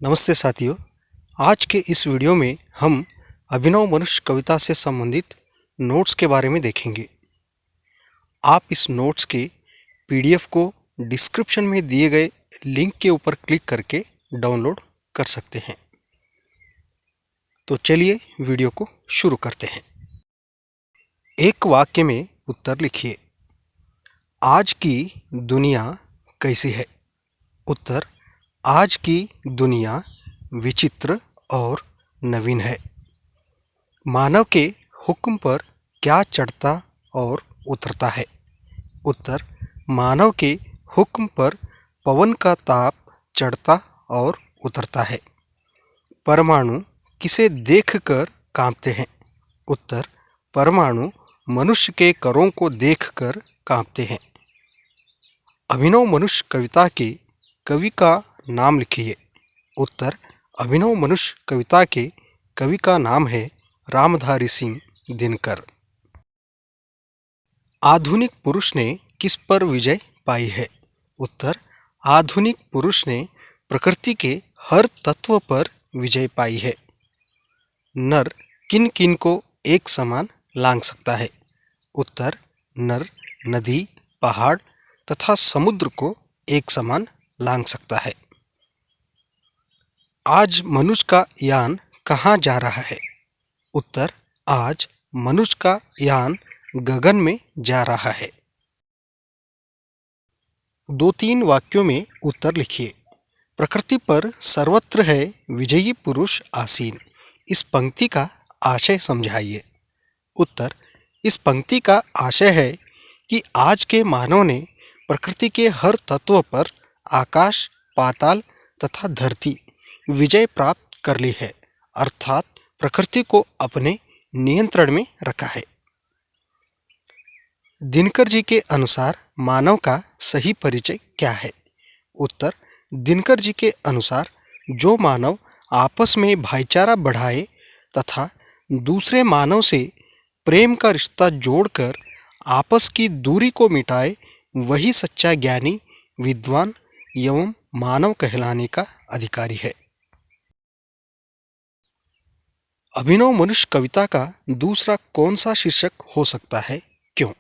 नमस्ते साथियों। आज के इस वीडियो में हम अभिनव मनुष्य कविता से संबंधित नोट्स के बारे में देखेंगे। आप इस नोट्स के पीडीएफ को डिस्क्रिप्शन में दिए गए लिंक के ऊपर क्लिक करके डाउनलोड कर सकते हैं। तो चलिए वीडियो को शुरू करते हैं। एक वाक्य में उत्तर लिखिए। आज की दुनिया कैसी है? उत्तर: आज की दुनिया विचित्र और नवीन है। मानव के हुक्म पर क्या चढ़ता और उतरता है? उत्तर: मानव के हुक्म पर पवन का ताप चढ़ता और उतरता है। परमाणु किसे देखकर कांपते हैं? उत्तर: परमाणु मनुष्य के करों को देखकर कांपते हैं। अभिनव मनुष्य कविता के कवि का नाम लिखिए। उत्तर: अभिनव मनुष्य कविता के कवि का नाम है रामधारी सिंह दिनकर। आधुनिक पुरुष ने किस पर विजय पाई है? उत्तर: आधुनिक पुरुष ने प्रकृति के हर तत्व पर विजय पाई है। नर किन किन को एक समान लांघ सकता है? उत्तर: नर नदी, पहाड़ तथा समुद्र को एक समान लांघ सकता है। आज मनुष्य का यान कहाँ जा रहा है? उत्तर: आज मनुष्य का यान गगन में जा रहा है। 2-3 वाक्यों में उत्तर लिखिए। प्रकृति पर सर्वत्र है विजयी पुरुष आसीन। इस पंक्ति का आशय समझाइए। उत्तर: इस पंक्ति का आशय है कि आज के मानव ने प्रकृति के हर तत्व पर, आकाश, पाताल तथा धरती, विजय प्राप्त कर ली है, अर्थात प्रकृति को अपने नियंत्रण में रखा है। दिनकर जी के अनुसार मानव का सही परिचय क्या है? उत्तर: दिनकर जी के अनुसार जो मानव आपस में भाईचारा बढ़ाए तथा दूसरे मानव से प्रेम का रिश्ता जोड़कर आपस की दूरी को मिटाए, वही सच्चा ज्ञानी, विद्वान एवं मानव कहलाने का अधिकारी है। अभिनव मनुष्य कविता का दूसरा कौन सा शीर्षक हो सकता है, क्यों?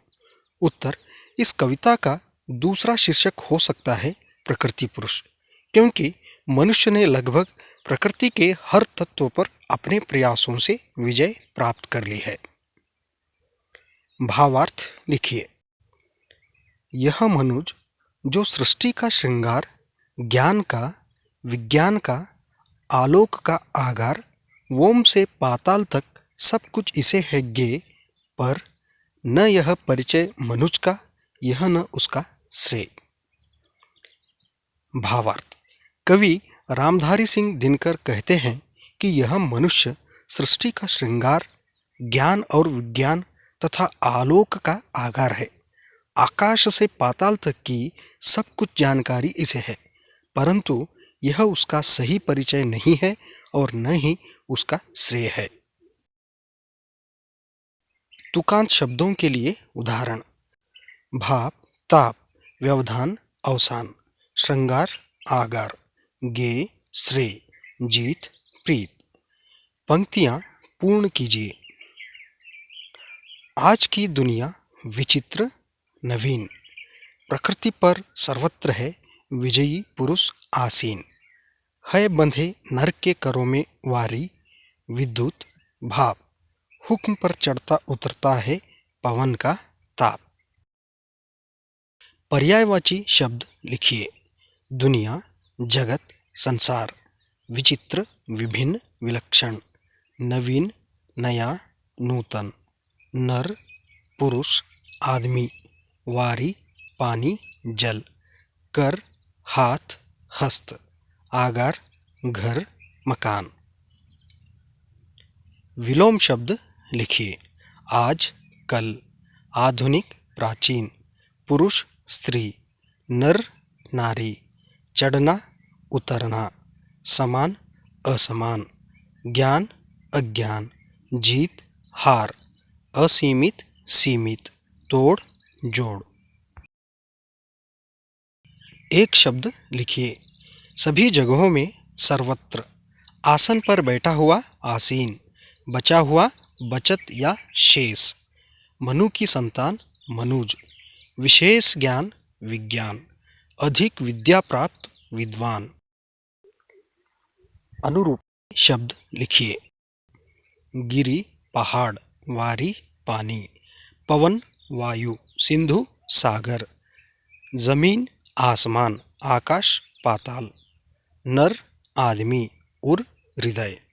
उत्तर: इस कविता का दूसरा शीर्षक हो सकता है प्रकृति पुरुष, क्योंकि मनुष्य ने लगभग प्रकृति के हर तत्व पर अपने प्रयासों से विजय प्राप्त कर ली है। भावार्थ लिखिए। यह मनुज जो सृष्टि का श्रृंगार, ज्ञान का, विज्ञान का, आलोक का आगार, ओम से पाताल तक सब कुछ इसे है ज्ञेय, पर न यह परिचय मनुज का, यह न उसका श्रेय। भावार्थ: कवि रामधारी सिंह दिनकर कहते हैं कि यह मनुष्य सृष्टि का श्रृंगार, ज्ञान और विज्ञान तथा आलोक का आगार है। आकाश से पाताल तक की सब कुछ जानकारी इसे है, परंतु यह उसका सही परिचय नहीं है और न ही उसका श्रेय है। तुकांत शब्दों के लिए उदाहरण: भाप, ताप, व्यवधान, अवसान, श्रृंगार, आगार, ज्ञेय, श्रेय, जीत, प्रीत। पंक्तियां पूर्ण कीजिए। आज की दुनिया विचित्र, नवीन। प्रकृति पर सर्वत्र है विजयी पुरुष आसीन। है बंधे नर के करों में वारी, विद्युत, भाप। हुक्म पर चढ़ता उतरता है पवन का ताप। पर्यायवाची शब्द लिखिए। दुनिया, जगत, संसार। विचित्र, विभिन्न, विलक्षण। नवीन, नया, नूतन। नर, पुरुष, आदमी। वारी, पानी, जल। कर, हाथ, हस्त। आगार, घर, मकान। विलोम शब्द लिखिए। आज, कल। आधुनिक, प्राचीन। पुरुष, स्त्री। नर, नारी। चढ़ना, उतरना। समान, असमान। ज्ञान, अज्ञान। जीत, हार। असीमित, सीमित। तोड़, जोड़। एक शब्द लिखिए। सभी जगहों में सर्वत्र, आसन पर बैठा हुआ आसीन, बचा हुआ बचत या शेष, मनु की संतान मनुज, विशेष ज्ञान विज्ञान, अधिक विद्या प्राप्त विद्वान। अनुरूप शब्द लिखिए। गिरी पहाड़, वारी पानी, पवन वायु, सिंधु सागर, जमीन आसमान, आकाश पाताल, नर आदमी, उर हृदय।